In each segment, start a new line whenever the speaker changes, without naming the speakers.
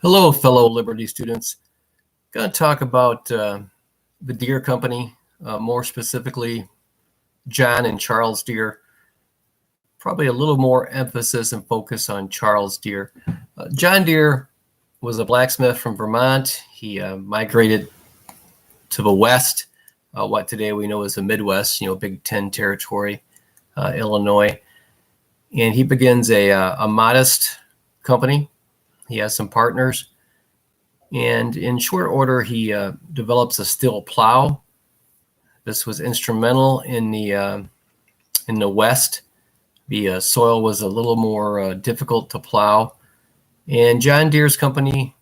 Hello, fellow Liberty students. Going to talk about the Deere Company, more specifically John and Charles Deere. Probably a little more emphasis and focus on Charles Deere. John Deere was a blacksmith from Vermont. He migrated to the West, what today we know as the Midwest, Big Ten territory, Illinois. And he begins a modest company. He has some partners. And in short order, he develops a steel plow. This was instrumental in the West. The soil was a little more difficult to plow. And John Deere's company,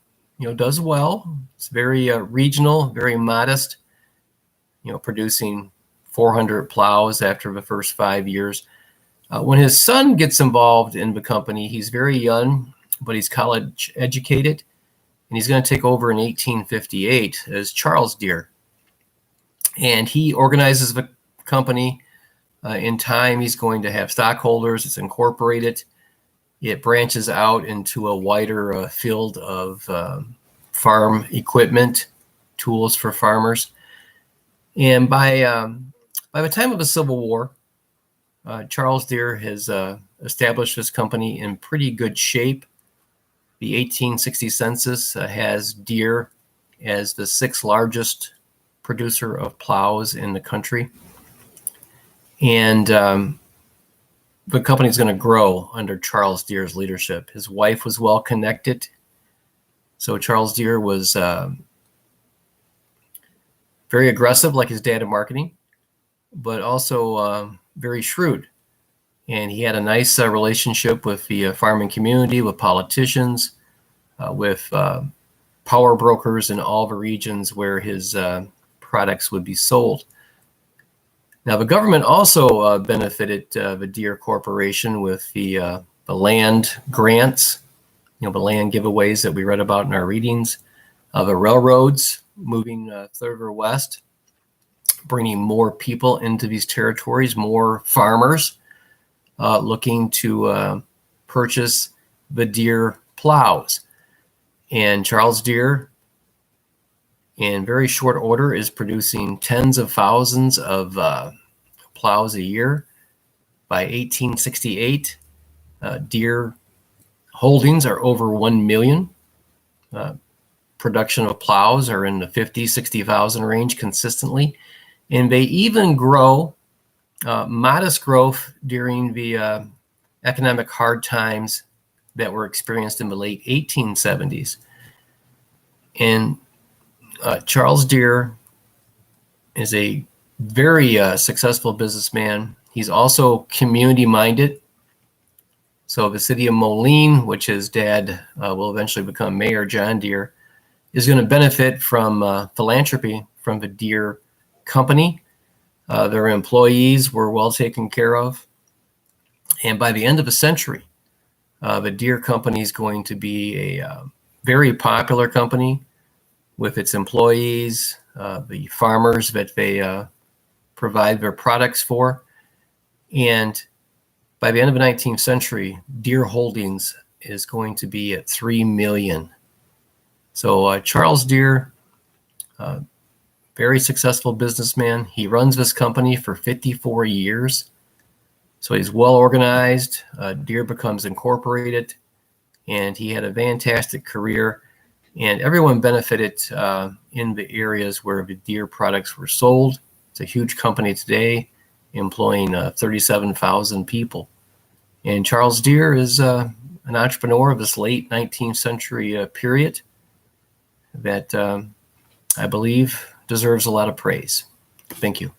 does well. It's very regional, very modest, producing 400 plows after the first 5 years. When his son gets involved in the company, he's very young, but he's college educated. And he's going to take over in 1858 as Charles Deere. And he organizes the company. In time, he's going to have stockholders. It's incorporated. It branches out into a wider field of farm equipment, tools for farmers. And by the time of the Civil War, Charles Deere has established this company in pretty good shape. The 1860 census has Deere as the sixth largest producer of plows in the country. And the company is going to grow under Charles Deere's leadership. His wife was well connected. So Charles Deere was very aggressive, like his dad in marketing, but also very shrewd. And he had a nice relationship with the farming community, with politicians, with power brokers in all the regions where his products would be sold. Now, the government also benefited the Deere Corporation with the land grants, the land giveaways that we read about in our readings, the railroads moving further west, bringing more people into these territories, more farmers looking to purchase the Deere plows. And Charles Deere, in very short order, is producing tens of thousands of plows a year. By 1868, Deere holdings are over 1 million. Production of plows are in the 60,000 range consistently. And they even grow, modest growth during the economic hard times that were experienced in the late 1870s. And Charles Deere is a very successful businessman. He's also community-minded. So the city of Moline, which his dad will eventually become Mayor John Deere, is going to benefit from philanthropy from the Deere Company. Their employees were well taken care of. And by the end of the century, the Deere Company is going to be a very popular company with its employees, the farmers that they provide their products for. And by the end of the 19th century, Deere Holdings is going to be at 3 million. So Charles Deere, very successful businessman. He runs this company for 54 years. So he's well organized. Deere becomes incorporated, and he had a fantastic career. And everyone benefited in the areas where the Deere products were sold. It's a huge company today, employing 37,000 people. And Charles Deere is an entrepreneur of this late 19th century period that I believe deserves a lot of praise. Thank you.